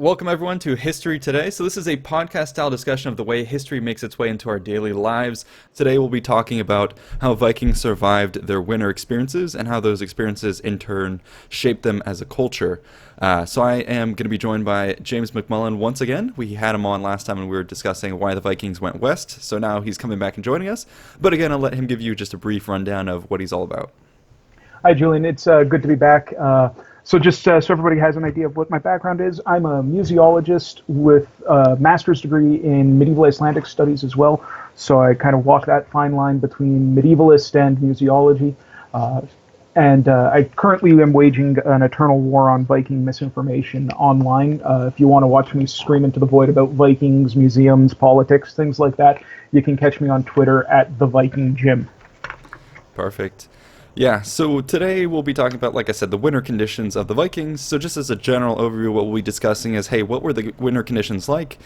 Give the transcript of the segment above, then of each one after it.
Welcome everyone to History Today. So this is a podcast-style discussion of the way history makes its way into our daily lives. Today we'll be talking about how Vikings survived their winter experiences and how those experiences in turn shaped them as a culture. So I am going to be joined by James McMullen once again. We had him on last time and we were discussing why the Vikings went west. So now he's coming back and joining us. But again, I'll let him give you just a brief rundown of what he's all about. Hi, Julian. It's good to be back. So just so everybody has an idea of what my background is, I'm a museologist with a master's degree in medieval Icelandic studies as well. So I kind of walk that fine line between medievalist and museology. And I currently am waging an eternal war on Viking misinformation online. If you want to watch me scream into the void about Vikings, museums, politics, things like that, you can catch me on Twitter at the Viking Gym. Perfect. Yeah, so today we'll be talking about, like I said, the winter conditions of the Vikings. So just as a general overview, what we'll be discussing is, hey, what were the winter conditions like?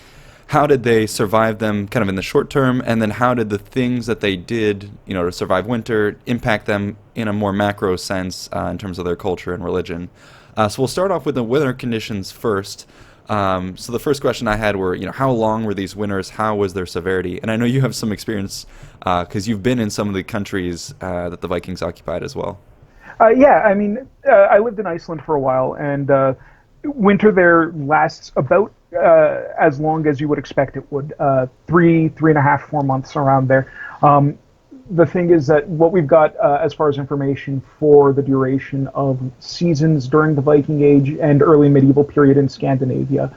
How did they survive them kind of in the short term? And then how did the things that they did, to survive winter impact them in a more macro sense in terms of their culture and religion? So we'll start off with the winter conditions first. So the first question I had were, how long were these winters? How was their severity? And I know you have some experience because you've been in some of the countries that the Vikings occupied as well. I lived in Iceland for a while, and winter there lasts about as long as you would expect it would, 3.5, 4 months around there. The thing is that what we've got as far as information for the duration of seasons during the Viking Age and early medieval period in Scandinavia,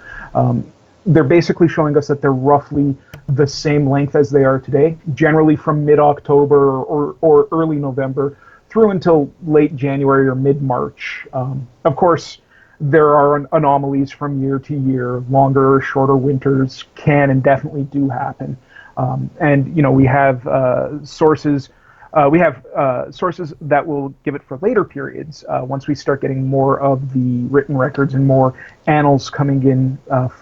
they're basically showing us that they're roughly the same length as they are today, generally from mid-October or early November through until late January or mid-March. Of course, there are anomalies from year to year. Longer or shorter winters can and definitely do happen. We have sources. We have sources that will give it for later periods once we start getting more of the written records and more annals coming in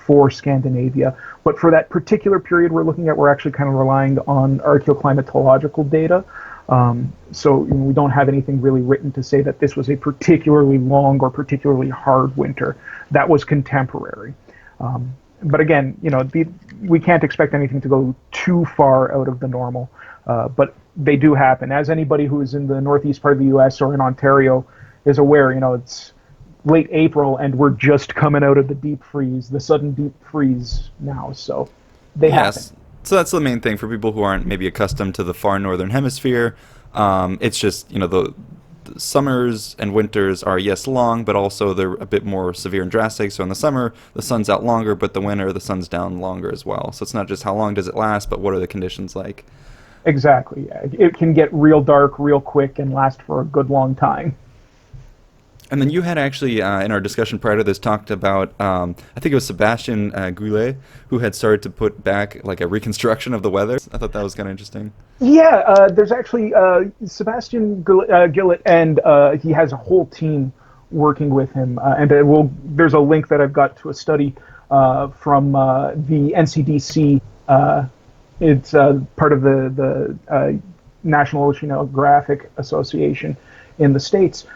for Scandinavia. But for that particular period we're looking at, we're actually kind of relying on archaeoclimatological data. So we don't have anything really written to say that this was a particularly long or particularly hard winter. That was contemporary. But again, we can't expect anything to go too far out of the normal. But they do happen. As anybody who is in the northeast part of the U.S. or in Ontario is aware, it's late April and we're just coming out of the deep freeze, the sudden deep freeze now. So they happen. So that's the main thing for people who aren't maybe accustomed to the far northern hemisphere. It's just, the summers and winters are, yes, long, but also they're a bit more severe and drastic. So in the summer, the sun's out longer, but the winter, the sun's down longer as well. So it's not just how long does it last, but what are the conditions like? Exactly. Yeah. It can get real dark real quick and last for a good long time. And then you had actually, in our discussion prior to this, talked about, I think it was Sebastian Goulet, who had started to put back like a reconstruction of the weather. I thought that was kind of interesting. Yeah, there's actually Sebastian Gillett, and he has a whole team working with him. There's a link that I've got to a study from the NCDC. It's part of the National Geographic Association in the States.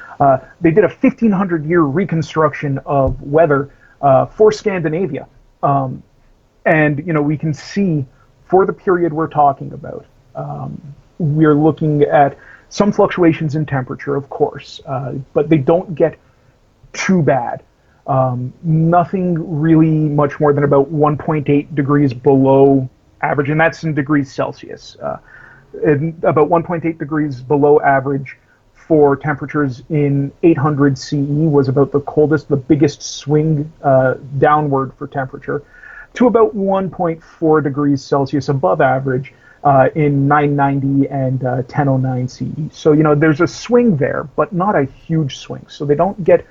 They did a 1,500-year reconstruction of weather for Scandinavia. We can see for the period we're talking about, we're looking at some fluctuations in temperature, of course, but they don't get too bad. Nothing really much more than about 1.8 degrees below average, and that's in degrees Celsius. About 1.8 degrees below average for temperatures in 800 CE was about the coldest, the biggest swing downward for temperature, to about 1.4 degrees Celsius above average in 990 and 1009 CE. So, there's a swing there, but not a huge swing. So they don't get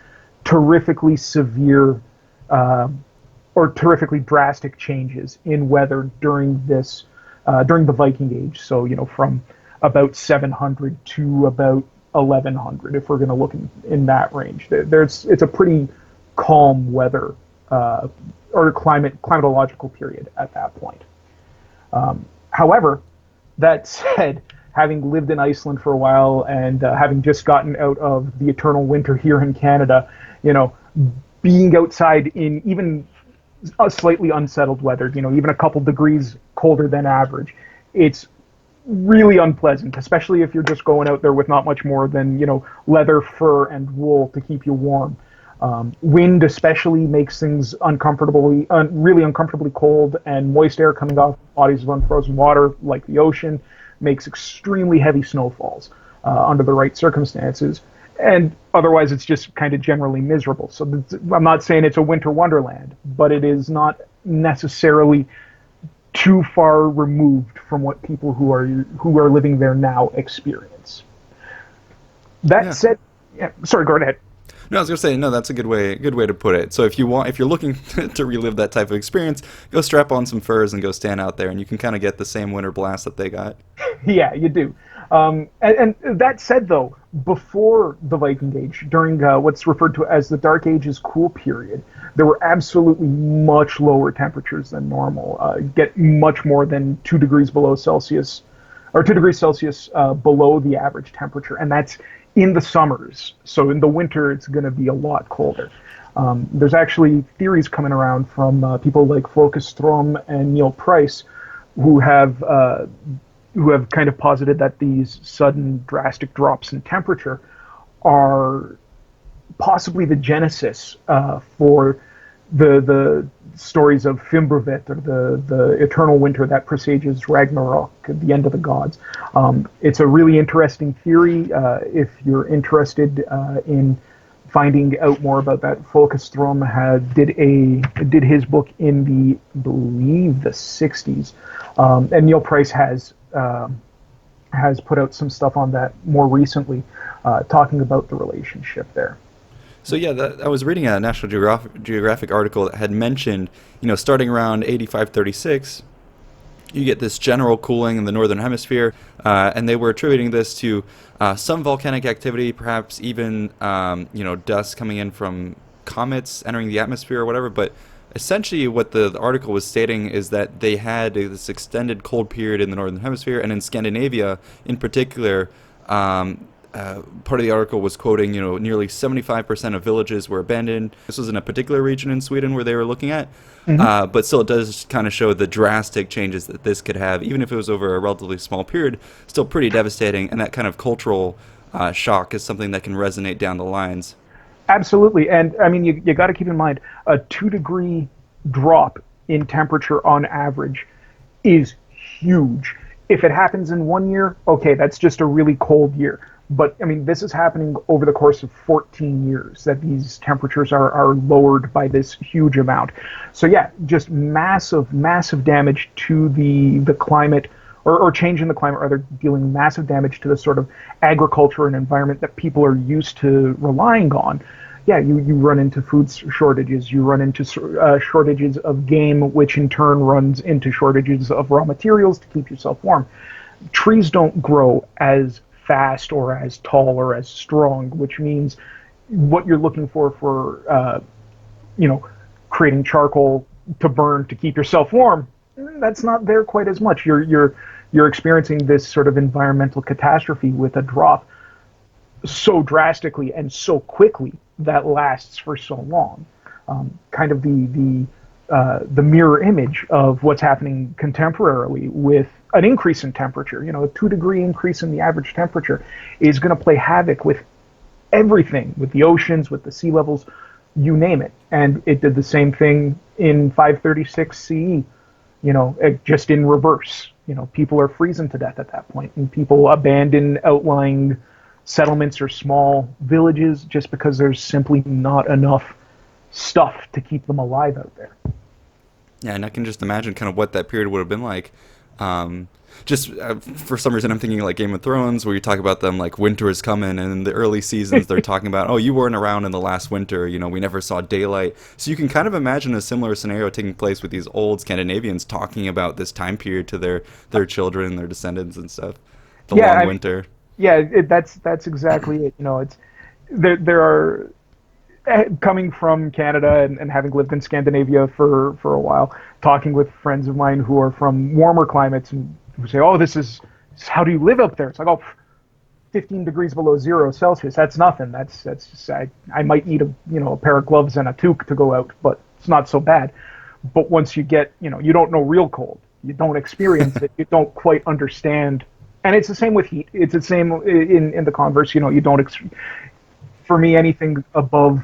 terrifically severe or terrifically drastic changes in weather during the Viking Age. So, from about 700 to about 1100, if we're going to look in that range. It's a pretty calm weather or climatological period at that point. However, that said, having lived in Iceland for a while and having just gotten out of the eternal winter here in Canada, being outside in even a slightly unsettled weather, even a couple degrees colder than average, it's really unpleasant, especially if you're just going out there with not much more than, leather, fur, and wool to keep you warm. Wind especially makes things really uncomfortably cold, and moist air coming off bodies of unfrozen water, like the ocean, makes extremely heavy snowfalls under the right circumstances. And otherwise, it's just kind of generally miserable. So I'm not saying it's a winter wonderland, but it is not necessarily too far removed from what people who are living there now experience. That Yeah. said, yeah, sorry, go ahead. No, I was gonna say no. That's a good way to put it. So if you're looking to relive that type of experience, go strap on some furs and go stand out there, and you can kind of get the same winter blast that they got. Yeah, you do. And that said, though, before the Viking Age, during what's referred to as the Dark Ages cool period, there were absolutely much lower temperatures than normal. Get much more than 2 degrees below Celsius, or 2 degrees Celsius below the average temperature, and that's in the summers. So in the winter, it's going to be a lot colder. There's actually theories coming around from people like Folkestrom and Neil Price, who have kind of posited that these sudden drastic drops in temperature are possibly the genesis for the stories of Fimbulvit, or the eternal winter that presages Ragnarok, the end of the gods. It's a really interesting theory. If you're interested in finding out more about that, Folkestrom did his book in the, I believe, the 60s, and Neil Price has put out some stuff on that more recently, talking about the relationship there. So yeah, I was reading a National Geographic article that had mentioned, starting around 8536, you get this general cooling in the northern hemisphere, and they were attributing this to some volcanic activity, perhaps even dust coming in from comets entering the atmosphere or whatever. But essentially, what the article was stating is that they had this extended cold period in the northern hemisphere, and in Scandinavia, in particular. Part of the article was quoting, nearly 75% of villages were abandoned. This was in a particular region in Sweden where they were looking at. Mm-hmm. But still, it does kind of show the drastic changes that this could have, even if it was over a relatively small period, still pretty devastating. And that kind of cultural shock is something that can resonate down the lines. Absolutely, and I mean, you got to keep in mind a 2 degree drop in temperature on average is huge. If it happens in one year, okay, that's just a really cold year. But I mean, this is happening over the course of 14 years that these temperatures are lowered by this huge amount. So yeah, just massive damage to the climate, or change in the climate, rather, dealing massive damage to the sort of agriculture and environment that people are used to relying on. Yeah, you run into food shortages, you run into shortages of game, which in turn runs into shortages of raw materials to keep yourself warm. Trees don't grow as fast or as tall or as strong, which means what you're looking for creating charcoal to burn to keep yourself warm, that's not there quite as much. You're experiencing this sort of environmental catastrophe with a drop so drastically and so quickly that lasts for so long. Kind of the mirror image of what's happening contemporarily with an increase in temperature. A 2 degree increase in the average temperature is going to play havoc with everything, with the oceans, with the sea levels, you name it. And it did the same thing in 536 CE, just in reverse. People are freezing to death at that point, and people abandon outlying settlements or small villages just because there's simply not enough stuff to keep them alive out there. Yeah, and I can just imagine kind of what that period would have been like. For some reason, I'm thinking like Game of Thrones, where you talk about them like winter is coming, and in the early seasons they're talking about, oh, you weren't around in the last winter, we never saw daylight. So you can kind of imagine a similar scenario taking place with these old Scandinavians talking about this time period to their children and their descendants and stuff. The long winter. Yeah, that's exactly it. It's there are, coming from Canada and having lived in Scandinavia for a while, talking with friends of mine who are from warmer climates and who say, oh, this is how do you live up there? It's like, oh, 15 degrees below 0 Celsius. That's nothing. That's just, I might need a pair of gloves and a toque to go out, but it's not so bad. But once you get, you don't know real cold. You don't experience it. You don't quite understand. And it's the same with heat. It's the same in the converse. You don't. For me, anything above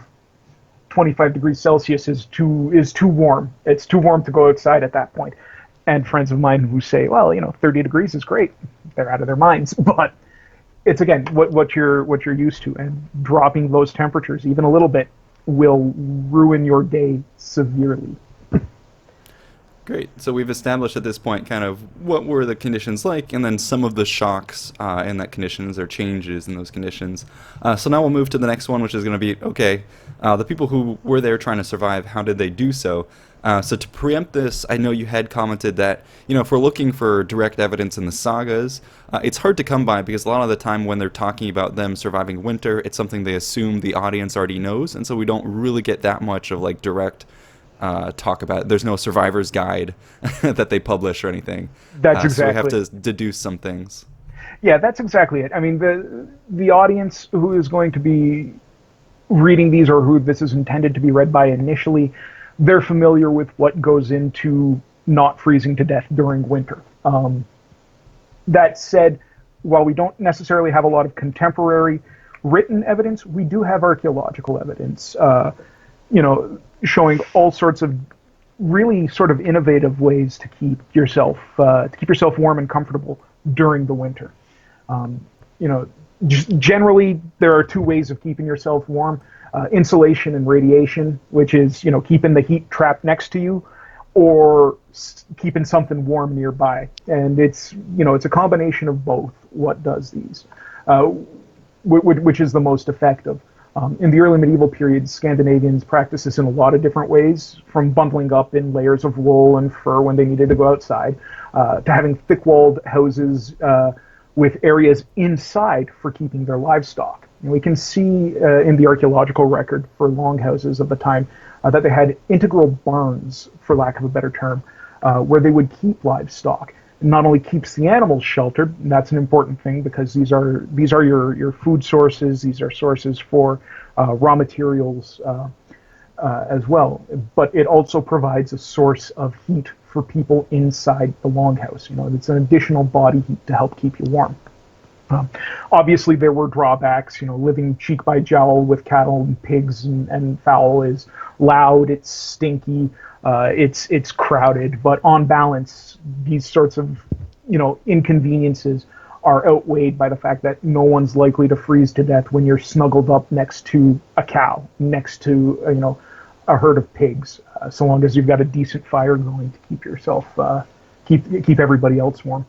25 degrees Celsius is too warm. It's too warm to go outside at that point. And friends of mine who say, well, 30 degrees is great. They're out of their minds. But it's again what you're used to, and dropping those temperatures even a little bit will ruin your day severely. Great. So we've established at this point kind of what were the conditions like, and then some of the shocks in that conditions or changes in those conditions. So now we'll move to the next one, which is going to be, okay, the people who were there trying to survive, how did they do so? So to preempt this, I know you had commented that, if we're looking for direct evidence in the sagas, it's hard to come by because a lot of the time when they're talking about them surviving winter, it's something they assume the audience already knows, and so we don't really get that much of like direct talk about it. There's no survivor's guide that they publish or anything. That's exactly. So we have to deduce some things. Yeah, that's exactly it. I mean, the audience who is going to be reading these, or who this is intended to be read by initially, they're familiar with what goes into not freezing to death during winter. That said, while we don't necessarily have a lot of contemporary written evidence, we do have archaeological evidence. Showing all sorts of really sort of innovative ways to keep yourself warm and comfortable during the winter. Generally, there are two ways of keeping yourself warm: insulation and radiation, which is keeping the heat trapped next to you, or keeping something warm nearby. And it's a combination of both what does these, which is the most effective. In the early medieval period, Scandinavians practiced this in a lot of different ways, from bundling up in layers of wool and fur when they needed to go outside, to having thick-walled houses with areas inside for keeping their livestock. And we can see in the archaeological record for longhouses of the time that they had integral barns, for lack of a better term, where they would keep livestock. It not only keeps the animals sheltered, and that's an important thing because these are your food sources, these are sources for raw materials as well, but it also provides a source of heat for people inside the longhouse. It's an additional body heat to help keep you warm. Obviously, there were drawbacks. Living cheek by jowl with cattle and pigs and fowl is loud, it's stinky, it's crowded. But on balance, these sorts of inconveniences are outweighed by the fact that no one's likely to freeze to death when you're snuggled up next to a cow, next to a herd of pigs. So long as you've got a decent fire going to keep yourself keep everybody else warm.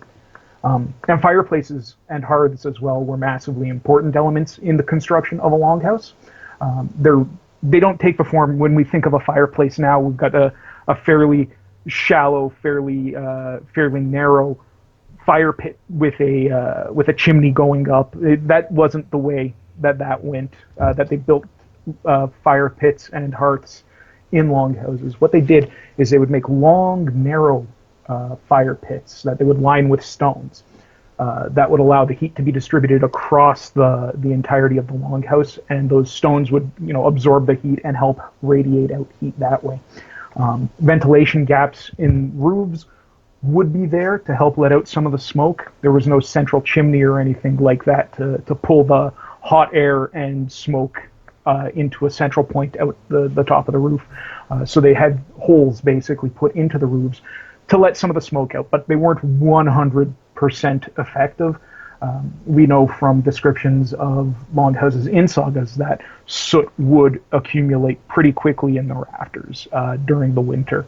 And fireplaces and hearths as well were massively important elements in the construction of a longhouse. They don't take the form. When we think of a fireplace now, we've got a fairly shallow, fairly narrow fire pit with a chimney going up. That wasn't the way that went. That they built fire pits and hearths in longhouses. What they did is they would make long, narrow fire pits that they would line with stones. That would allow the heat to be distributed across the entirety of the longhouse, and those stones would absorb the heat and help radiate out heat that way. Ventilation gaps in roofs would be there to help let out some of the smoke. There was no central chimney or anything like that to pull the hot air and smoke into a central point out the top of the roof. So they had holes basically put into the roofs to let some of the smoke out, but they weren't 100% effective. We know from descriptions of longhouses in sagas that soot would accumulate pretty quickly in the rafters during the winter.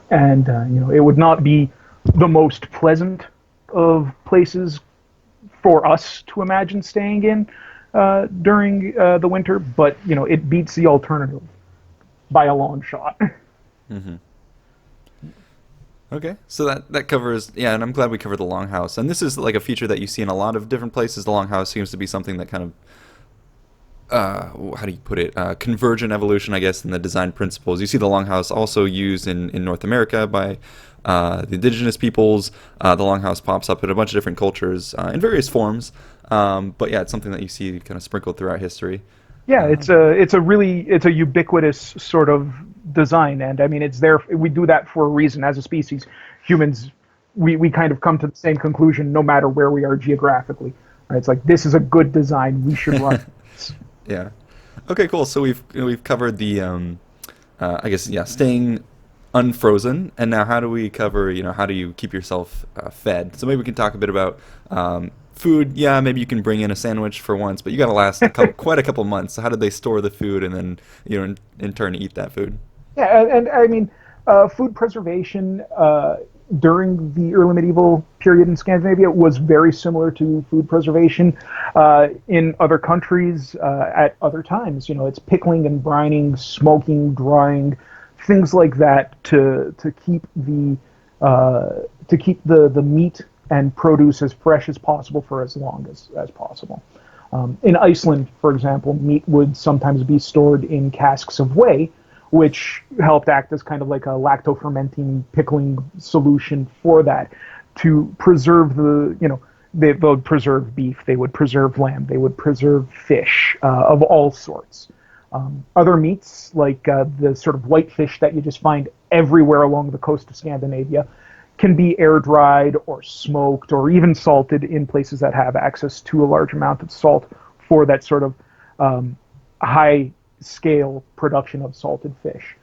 It would not be the most pleasant of places for us to imagine staying in during the winter, but it beats the alternative by a long shot. Mm-hmm. Okay, so that covers, yeah, and I'm glad we covered the longhouse. And this is like a feature that you see in a lot of different places. The longhouse seems to be something that kind of, how do you put it, convergent evolution, I guess, in the design principles. You see the longhouse also used in North America by the indigenous peoples. The longhouse pops up in a bunch of different cultures in various forms. But yeah, it's something that you see kind of sprinkled throughout history. Yeah, it's a ubiquitous sort of design, and I mean it's there. We do that for a reason as a species. Humans, we kind of come to the same conclusion no matter where we are geographically. Right? It's like this is a good design. We should run. Yeah. Okay, cool. So we've covered the I guess yeah, staying unfrozen, and now how do we cover how do you keep yourself fed? So maybe we can talk a bit about food. Yeah, maybe you can bring in a sandwich for once, but you got to last quite a couple months. So how did they store the food and then in turn eat that food? Yeah, and I mean, food preservation during the early medieval period in Scandinavia was very similar to food preservation in other countries at other times. It's pickling and brining, smoking, drying, things like that to keep the meat and produce as fresh as possible for as long as possible. In Iceland, for example, meat would sometimes be stored in casks of whey, which helped act as kind of like a lacto-fermenting pickling solution for that to preserve they would preserve beef, they would preserve lamb, they would preserve fish of all sorts. Other meats, like the sort of whitefish that you just find everywhere along the coast of Scandinavia, can be air dried or smoked or even salted in places that have access to a large amount of salt for that sort of high scale production of salted fish.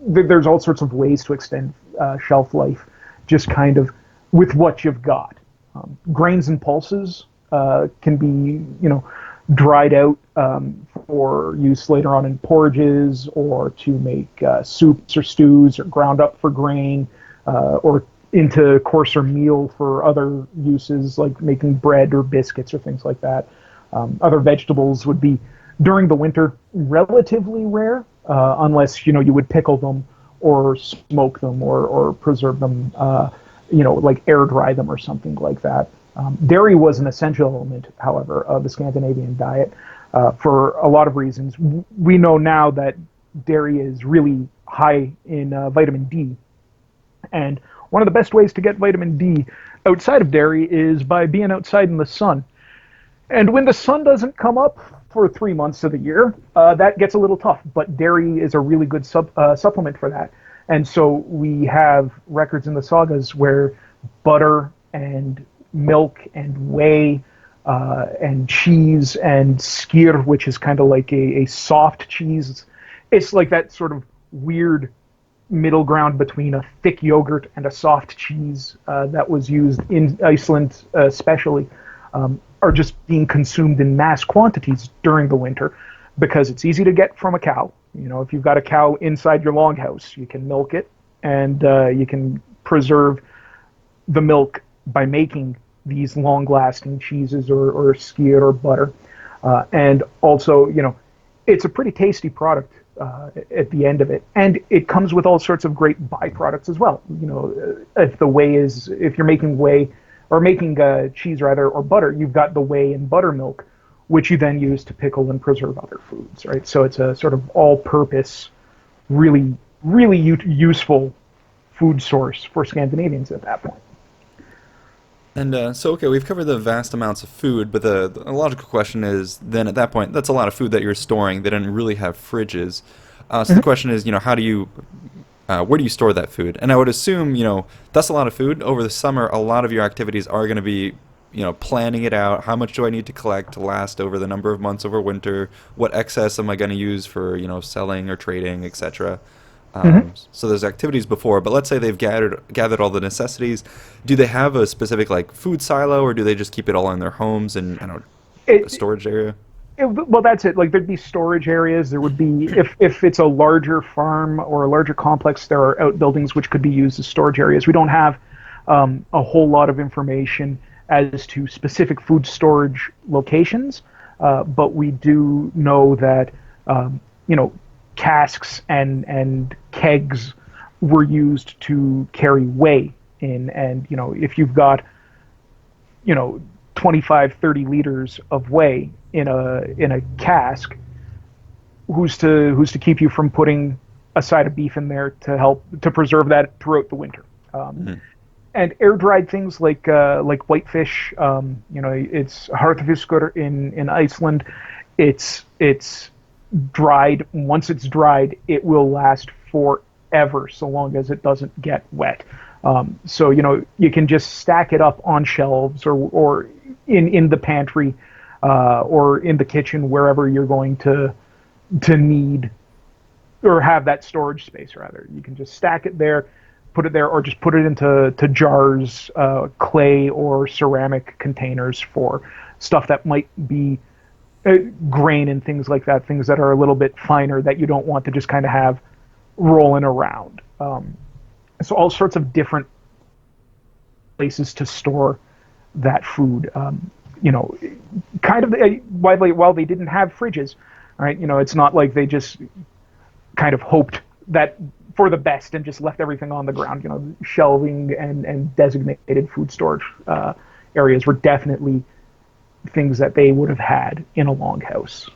There's all sorts of ways to extend shelf life, just kind of with what you've got. Grains and pulses can be, dried out for use later on in porridges or to make soups or stews or ground up for grain or into coarser meal for other uses like making bread or biscuits or things like that. Other vegetables would be during the winter relatively rare, unless you would pickle them or smoke them or preserve them, like air dry them or something like that. Dairy was an essential element, however, of the Scandinavian diet for a lot of reasons. We know now that dairy is really high in vitamin D, and one of the best ways to get vitamin D outside of dairy is by being outside in the sun. And when the sun doesn't come up for 3 months of the year, that gets a little tough. But dairy is a really good supplement for that. And so we have records in the sagas where butter and milk and whey and cheese and skyr, which is kind of like a soft cheese. It's like that sort of weird middle ground between a thick yogurt and a soft cheese that was used in Iceland especially. Are just being consumed in mass quantities during the winter because it's easy to get from a cow. If you've got a cow inside your longhouse, you can milk it and you can preserve the milk by making these long-lasting cheeses or skyr or butter. And also, it's a pretty tasty product at the end of it. And it comes with all sorts of great byproducts as well. If you're making whey, or making cheese rather, or butter, you've got the whey and buttermilk, which you then use to pickle and preserve other foods, right? So it's a sort of all-purpose, really, really useful food source for Scandinavians at that point. And so, okay, we've covered the vast amounts of food, but the logical question is, then at that point, that's a lot of food that you're storing. They didn't really have fridges. So the question is, how do you where do you store that food? And I would assume, that's a lot of food. Over the summer, a lot of your activities are going to be, planning it out. How much do I need to collect to last over the number of months over winter? What excess am I going to use for, selling or trading, etc.? So there's activities before, but let's say they've gathered all the necessities. Do they have a specific food silo, or do they just keep it all in their homes and a storage area? Well, that's it. There'd be storage areas. There would be, if it's a larger farm or a larger complex, there are outbuildings which could be used as storage areas. We don't have a whole lot of information as to specific food storage locations, but we do know that casks and kegs were used to carry whey in, and if you've got 25, 30 liters of whey in a cask, who's to keep you from putting a side of beef in there to help to preserve that throughout the winter? And air dried things like whitefish, it's harðfiskur in Iceland. It's dried. Once it's dried, it will last forever, so long as it doesn't get wet. So you can just stack it up on shelves or in the pantry or in the kitchen, wherever you're going to need or have that storage space. Rather, you can just stack it there, put it there, or just put it into jars, clay or ceramic containers for stuff that might be grain and things like that, things that are a little bit finer that you don't want to just kind of have rolling around. So all sorts of different places to store that food. Kind of while they didn't have fridges, right? It's not like they just kind of hoped that for the best and just left everything on the ground. Shelving and designated food storage areas were definitely things that they would have had in a longhouse.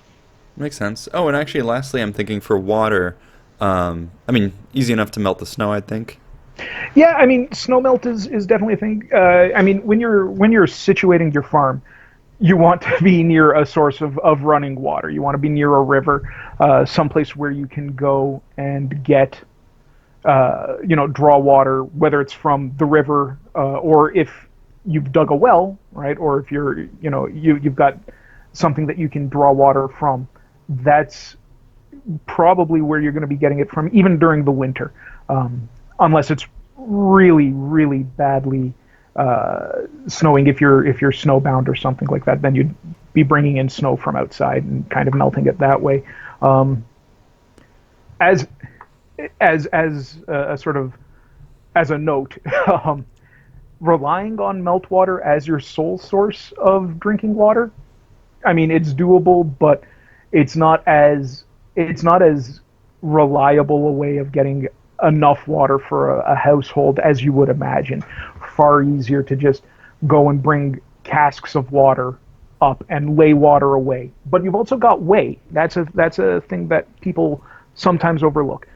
Makes sense. Oh, and actually, lastly, I'm thinking for water. I mean, easy enough to melt the snow, I think. Yeah, I mean, snow melt is definitely a thing. I mean, when you're situating your farm, you want to be near a source of running water. You want to be near a river, someplace where you can go and get, draw water, whether it's from the river or if you've dug a well, right? Or if you've got something that you can draw water from. That's probably where you're going to be getting it from, even during the winter, unless it's really, really badly snowing. If you're snowbound or something like that, then you'd be bringing in snow from outside and kind of melting it that way. As a sort of as a note, relying on meltwater as your sole source of drinking water, I mean, it's doable, but it's not as reliable a way of getting enough water for a household as you would imagine. Far easier to just go and bring casks of water up and lay water away. But you've also got whey. That's a thing that people sometimes overlook.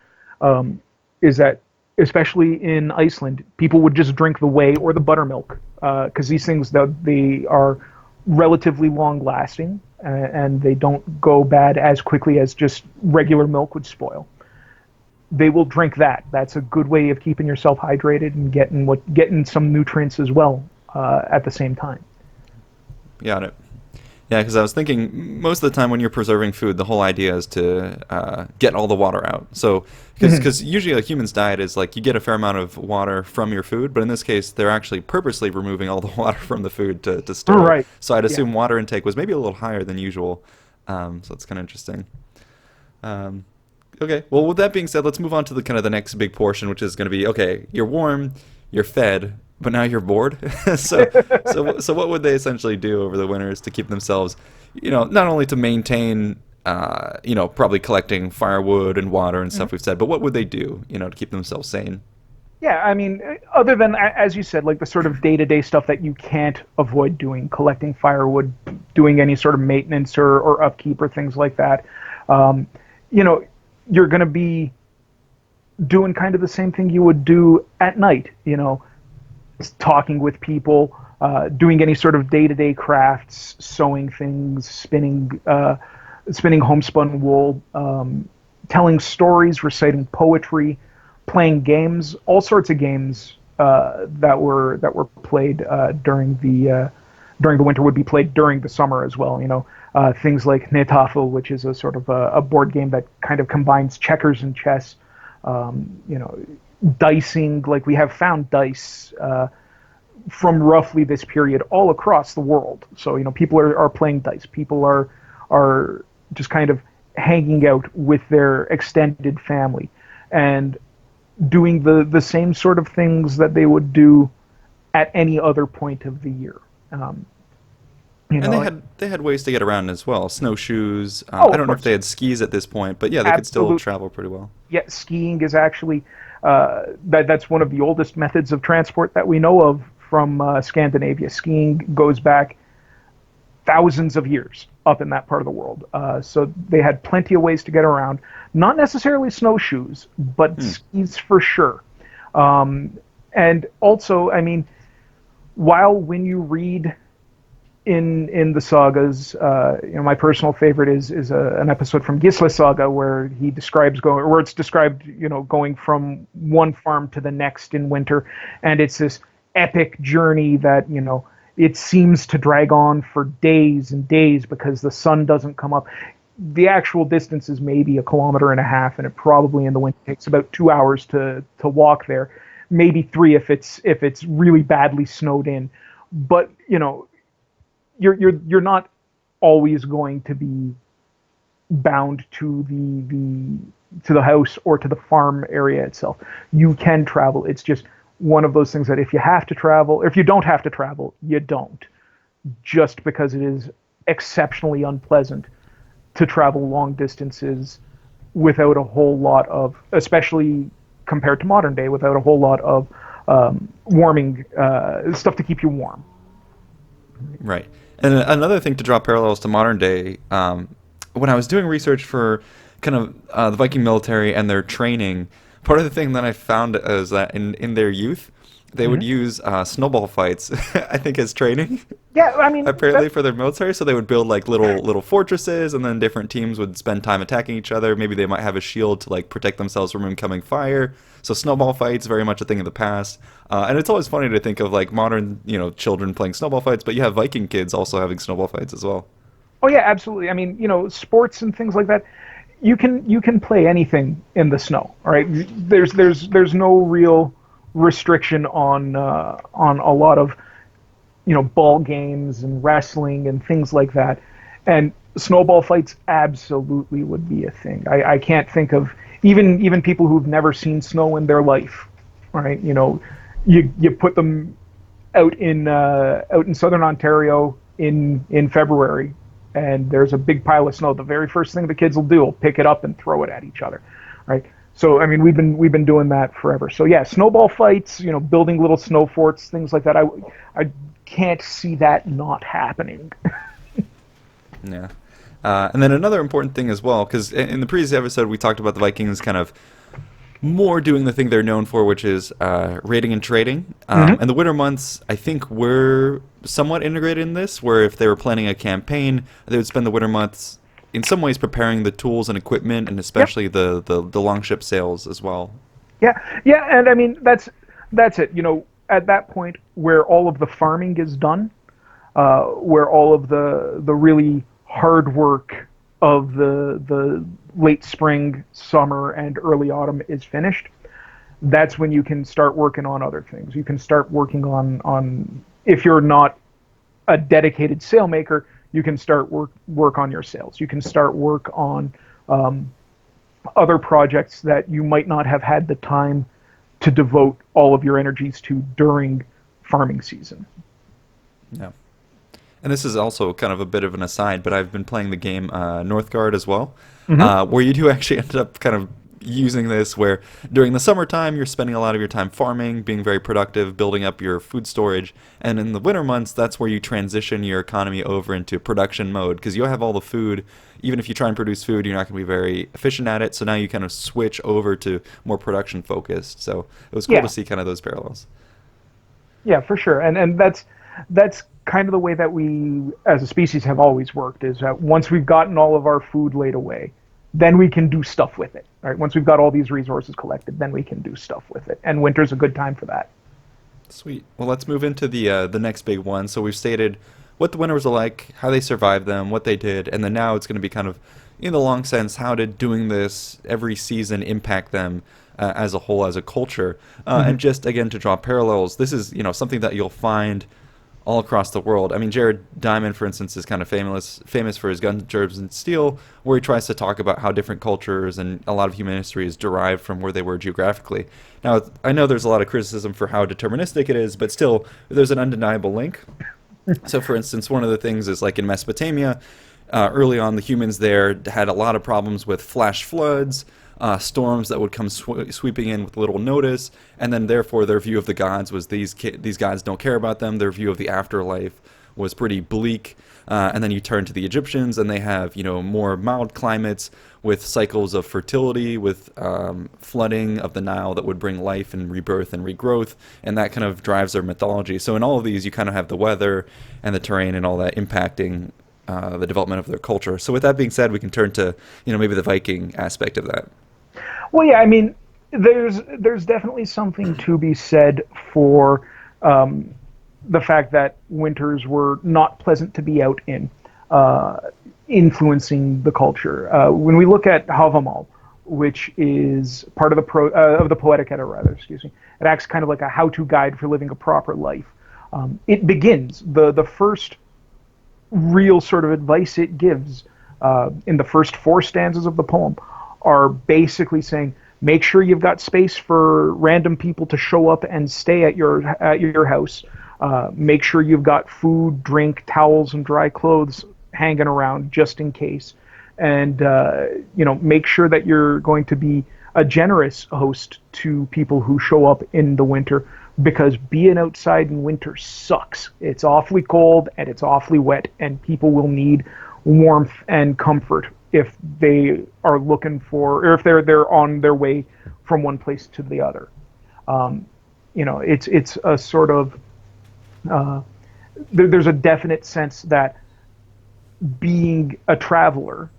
Is that especially in Iceland, people would just drink the whey or the buttermilk because these things they are relatively long lasting and they don't go bad as quickly as just regular milk would spoil. They will drink that. That's a good way of keeping yourself hydrated and getting some nutrients as well at the same time. Got it. Yeah, because I was thinking most of the time when you're preserving food, the whole idea is to get all the water out. So, because usually a human's diet is like you get a fair amount of water from your food, but in this case, they're actually purposely removing all the water from the food to store it. Right. So I'd assume water intake was maybe a little higher than usual. So it's kind of interesting. Okay, well, with that being said, let's move on to the kind of the next big portion, which is going to be, okay, you're warm, you're fed, but now you're bored. So what would they essentially do over the winters to keep themselves, not only to maintain, probably collecting firewood and water and stuff we've said, but what would they do, to keep themselves sane? Yeah, I mean, other than, as you said, like the sort of day-to-day stuff that you can't avoid doing, collecting firewood, doing any sort of maintenance or upkeep or things like that, you're going to be doing kind of the same thing you would do at night, talking with people, doing any sort of day-to-day crafts, sewing things, spinning homespun wool, telling stories, reciting poetry, playing games, all sorts of games that were played during the winter would be played during the summer as well. Things like Netafel, which is a sort of a board game that kind of combines checkers and chess. Dicing, like we have found dice from roughly this period all across the world. So people are playing dice. People are just kind of hanging out with their extended family and doing the same sort of things that they would do at any other point of the year. And they had ways to get around as well. Snowshoes. I don't know if they had skis at this point, but yeah, they could still travel pretty well. Yeah, skiing is actually that's one of the oldest methods of transport that we know of from Scandinavia. Skiing goes back thousands of years up in that part of the world. So they had plenty of ways to get around. Not necessarily snowshoes, but skis for sure. And also, I mean, while when you read in the sagas. My personal favorite is an episode from Gisla Saga where he describes where it's described, going from one farm to the next in winter, and it's this epic journey that it seems to drag on for days and days because the sun doesn't come up. The actual distance is maybe 1.5 kilometers, and it probably in the winter takes about 2 hours to walk there, maybe 3 if it's really badly snowed in. But you're not always going to be bound to the house or to the farm area itself. You can travel. It's just one of those things that if you have to travel, or if you don't have to travel, you don't. Just because it is exceptionally unpleasant to travel long distances without a whole lot of, especially compared to modern day, without a whole lot of warming stuff to keep you warm. Right. And another thing to draw parallels to modern day, when I was doing research for kind of the Viking military and their training, part of the thing that I found is that in their youth, they would use snowball fights, I think, as training. Yeah, I mean, apparently for their military. So they would build like little fortresses, and then different teams would spend time attacking each other. Maybe they might have a shield to like protect themselves from incoming fire. So snowball fights, very much a thing of the past. And it's always funny to think of like modern, children playing snowball fights, but you have Viking kids also having snowball fights as well. Oh yeah, absolutely. I mean, sports and things like that. You can play anything in the snow. All right, there's no real restriction on a lot of ball games and wrestling and things like that. And snowball fights absolutely would be a thing. I can't think of even people who've never seen snow in their life. Right? You put them out in southern Ontario in February, and there's a big pile of snow. The very first thing the kids will do will pick it up and throw it at each other, right? So I mean, we've been doing that forever. So yeah, snowball fights, building little snow forts, things like that. I can't see that not happening. Yeah. And then another important thing as well, because in the previous episode we talked about the Vikings kind of more doing the thing they're known for, which is raiding and trading. And the winter months, I think, were somewhat integrated in this, where if they were planning a campaign, they would spend the winter months in some ways preparing the tools and equipment, and especially the longship sails as well. Yeah, and I mean that's it. At that point where all of the farming is done, where all of the really hard work of the late spring, summer, and early autumn is finished, that's when you can start working on other things. You can start working on if you're not a dedicated sailmaker, you can start work on your sails. You can start work on other projects that you might not have had the time to devote all of your energies to during farming season. Yeah. And this is also kind of a bit of an aside, but I've been playing the game Northgard as well, where you do actually end up kind of using this where during the summertime you're spending a lot of your time farming, being very productive, building up your food storage, and in the winter months that's where you transition your economy over into production mode, because you'll have all the food. Even if you try and produce food, you're not going to be very efficient at it, so now you kind of switch over to more production focused. So it was cool to see kind of those parallels. Yeah, for sure. And that's kind of the way that we as a species have always worked, is that once we've gotten all of our food laid away, then we can do stuff with it. Right? Once we've got all these resources collected, then we can do stuff with it. And winter's a good time for that. Sweet. Well, let's move into the next big one. So we've stated what the winters are like, how they survived them, what they did, and then now it's going to be kind of, in the long sense, how did doing this every season impact them as a whole, as a culture. And just, again, to draw parallels, this is something that you'll find all across the world. I mean, Jared Diamond, for instance, is kind of famous for his Guns, Germs, and Steel, where he tries to talk about how different cultures and a lot of human history is derived from where they were geographically. Now, I know there's a lot of criticism for how deterministic it is, but still, there's an undeniable link. So, for instance, one of the things is like in Mesopotamia, early on, the humans there had a lot of problems with flash floods, storms that would come sweeping in with little notice, and then therefore their view of the gods was these gods don't care about them. Their view of the afterlife was pretty bleak. And then you turn to the Egyptians, and they have, more mild climates with cycles of fertility, with flooding of the Nile that would bring life and rebirth and regrowth, and that kind of drives their mythology. So in all of these, you kind of have the weather and the terrain and all that impacting the development of their culture. So with that being said, we can turn to, maybe the Viking aspect of that. Well, yeah, I mean, there's definitely something to be said for the fact that winters were not pleasant to be out in, influencing the culture. When we look at Havamal, which is part of the Poetic Edda, rather, excuse me, it acts kind of like a how-to guide for living a proper life. It begins the first real sort of advice it gives in the first four stanzas of the poem are basically saying, make sure you've got space for random people to show up and stay at your house. Make sure you've got food, drink, towels, and dry clothes hanging around just in case. And, make sure that you're going to be a generous host to people who show up in the winter, because being outside in winter sucks. It's awfully cold and it's awfully wet, and people will need warmth and comfort if they are looking for, or if they're on their way from one place to the other. It's a sort of there's a definite sense that being a traveler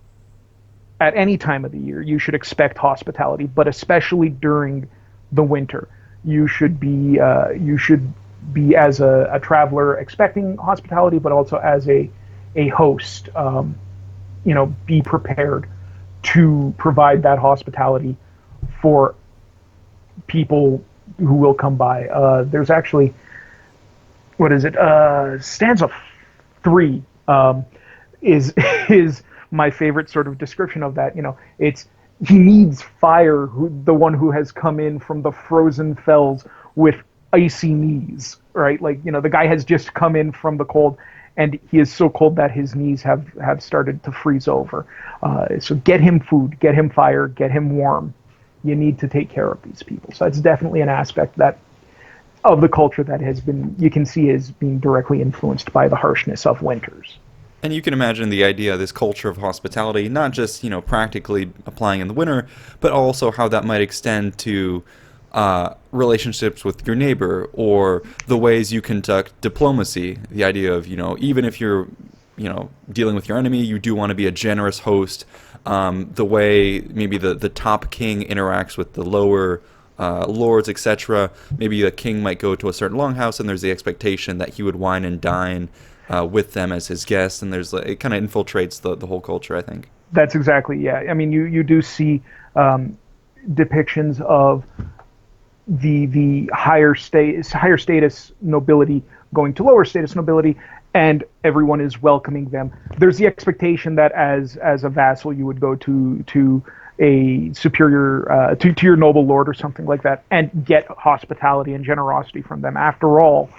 at any time of the year, you should expect hospitality, but especially during the winter, you should be as a traveler expecting hospitality, but also as a host, be prepared to provide that hospitality for people who will come by. There's actually, what is it? Stanza 3 is my favorite sort of description of that. It's he needs fire, the one who has come in from the frozen fells with icy knees, right? Like, the guy has just come in from the cold, and he is so cold that his knees have started to freeze over. So get him food, get him fire, get him warm. You need to take care of these people. So it's definitely an aspect of the culture that you can see is being directly influenced by the harshness of winters. And you can imagine the idea, this culture of hospitality, not just, practically applying in the winter, but also how that might extend to relationships with your neighbor, or the ways you conduct diplomacy. The idea of, even if you're, dealing with your enemy, you do want to be a generous host. The way maybe the top king interacts with the lower lords, etc. Maybe the king might go to a certain longhouse, and there's the expectation that he would wine and dine with them as his guests, and it kind of infiltrates the whole culture, I think. That's exactly, yeah. I mean, you do see depictions of the higher status nobility going to lower status nobility, and everyone is welcoming them. There's the expectation that as a vassal, you would go to a superior, to your noble lord or something like that, and get hospitality and generosity from them. After all,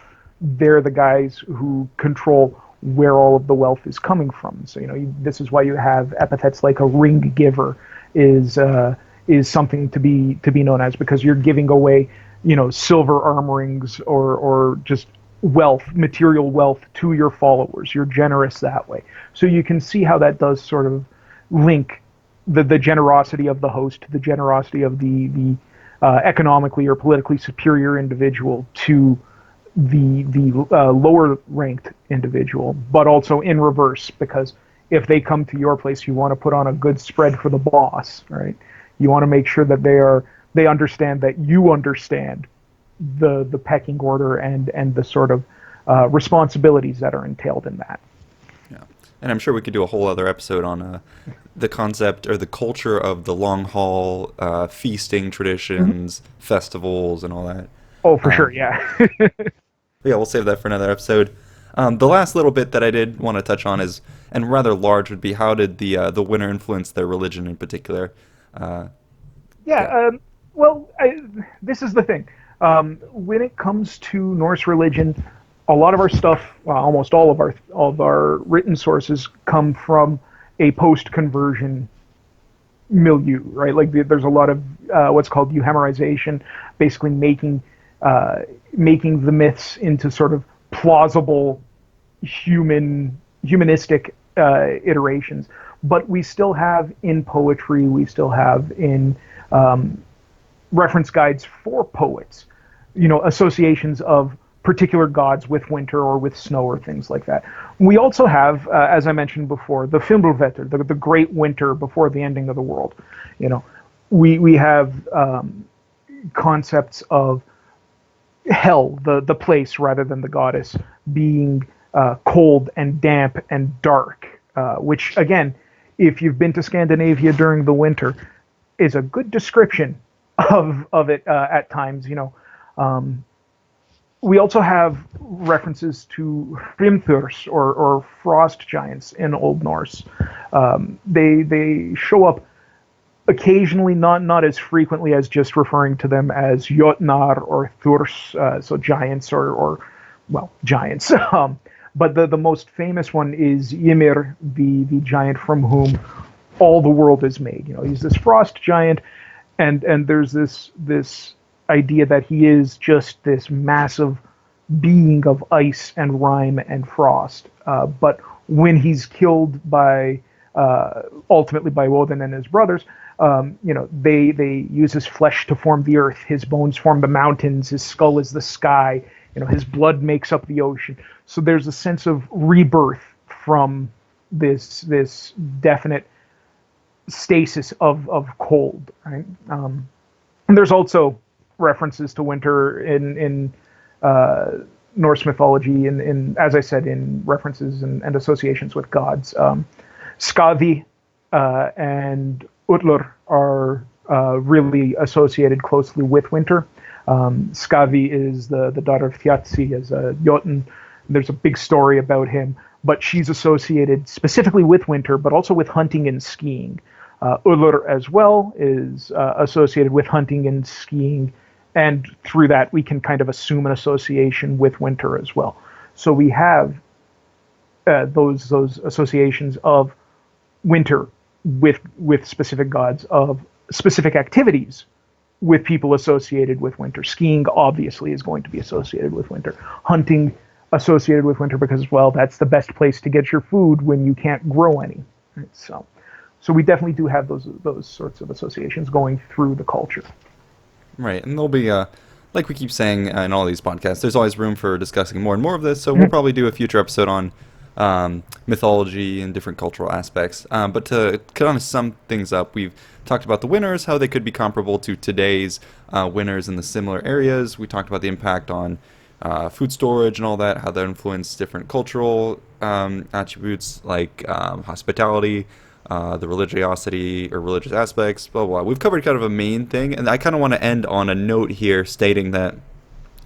they're the guys who control where all of the wealth is coming from. So, this is why you have epithets like a ring giver is something to be known as, because you're giving away, silver arm rings or just wealth, material wealth to your followers. You're generous that way. So you can see how that does sort of link the generosity of the host, the generosity of the economically or politically superior individual to the lower ranked individual, but also in reverse, because if they come to your place, you want to put on a good spread for the boss, right? You want to make sure that they understand that you understand the pecking order and the sort of responsibilities that are entailed in that. Yeah, and I'm sure we could do a whole other episode on the concept or the culture of the long haul, feasting traditions, festivals, and all that. Oh, for sure, yeah. Yeah, we'll save that for another episode. The last little bit that I did want to touch on is, and rather large, would be how did the winter influence their religion in particular? Well, this is the thing. When it comes to Norse religion, a lot of our stuff, well, almost all of our written sources come from a post-conversion milieu, right? Like there's a lot of what's called euhemerization, basically making the myths into sort of plausible humanistic iterations. But we still have in poetry, we still have in reference guides for poets, associations of particular gods with winter or with snow or things like that. We also have, as I mentioned before, the Fimbulvetter, the great winter before the ending of the world. You know, we have concepts of hell, the place rather than the goddess, being cold and damp and dark, which again, if you've been to Scandinavia during the winter, is a good description of it at times. We also have references to Hrimthurs or frost giants in Old Norse. They show up occasionally, not as frequently as just referring to them as Jotnar or Thurs, so giants or well, giants. But the most famous one is Ymir, the giant from whom all the world is made. He's this frost giant, and there's this idea that he is just this massive being of ice and rime and frost. But when he's killed by ultimately by Woden and his brothers, they use his flesh to form the earth. His bones form the mountains. His skull is the sky. His blood makes up the ocean. So there's a sense of rebirth from this definite stasis of cold, right? And there's also references to winter in Norse mythology, in as I said, in references and associations with gods. Skaði and Ullr are really associated closely with winter. Skaði is the daughter of Thjatsi as a Jotun. There's a big story about him, but she's associated specifically with winter, but also with hunting and skiing. Ullr as well is associated with hunting and skiing, and through that we can kind of assume an association with winter as well. So we have those associations of winter with specific gods, of specific activities with people associated with winter. Skiing obviously is going to be associated with winter. Hunting associated with winter because, well, that's the best place to get your food when you can't grow any. Right? So we definitely do have those sorts of associations going through the culture. Right, and there'll be, like we keep saying in all these podcasts, there's always room for discussing more and more of this, so we'll probably do a future episode on mythology and different cultural aspects. But to kind of sum things up, we've talked about the winters, how they could be comparable to today's winters in the similar areas. We talked about the impact on food storage and all that, how that influenced different cultural attributes like hospitality, the religiosity or religious aspects, blah, blah, blah. We've covered kind of a main thing, and I kind of want to end on a note here stating that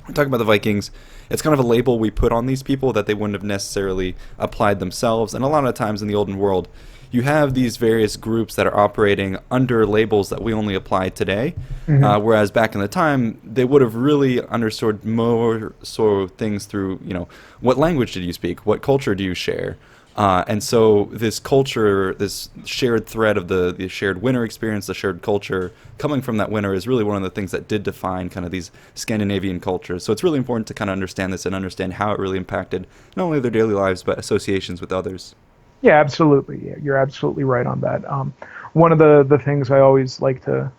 we're talking about the Vikings. It's kind of a label we put on these people that they wouldn't have necessarily applied themselves. And a lot of times in the olden world, you have these various groups that are operating under labels that we only apply today. Whereas back in the time, they would have really understood more sort of things through, what language did you speak? What culture do you share? And so this culture, this shared thread of the shared winter experience, the shared culture coming from that winter is really one of the things that did define kind of these Scandinavian cultures. So it's really important to kind of understand this and understand how it really impacted not only their daily lives, but associations with others. Yeah, absolutely. Yeah, you're absolutely right on that. One of the things I always like to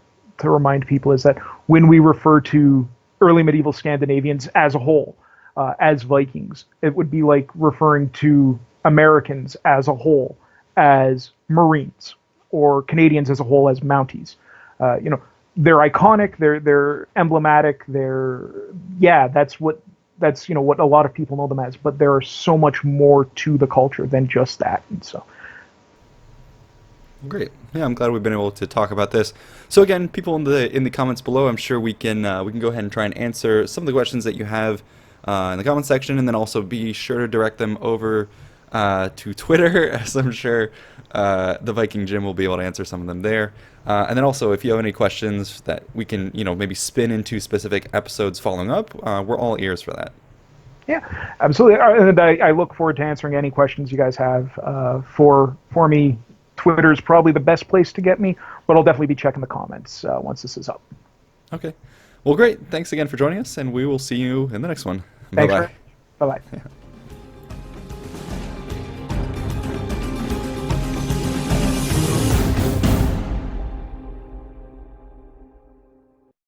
remind people is that when we refer to early medieval Scandinavians as a whole, as Vikings, it would be like referring to Americans as a whole as Marines, or Canadians as a whole as Mounties. They're iconic, they're emblematic, that's what a lot of people know them as, but there are so much more to the culture than just that. And so great. Yeah, I'm glad we've been able to talk about this. So again, people in the comments below, I'm sure we can go ahead and try and answer some of the questions that you have in the comment section, and then also be sure to direct them over to Twitter, as I'm sure the Viking Gym will be able to answer some of them there. And then also, if you have any questions that we can, maybe spin into specific episodes following up, we're all ears for that. Yeah, absolutely. And I look forward to answering any questions you guys have. For me, Twitter is probably the best place to get me, but I'll definitely be checking the comments once this is up. Okay. Well, great. Thanks again for joining us, and we will see you in the next one. Thanks. Bye-bye. Bye-bye. Yeah.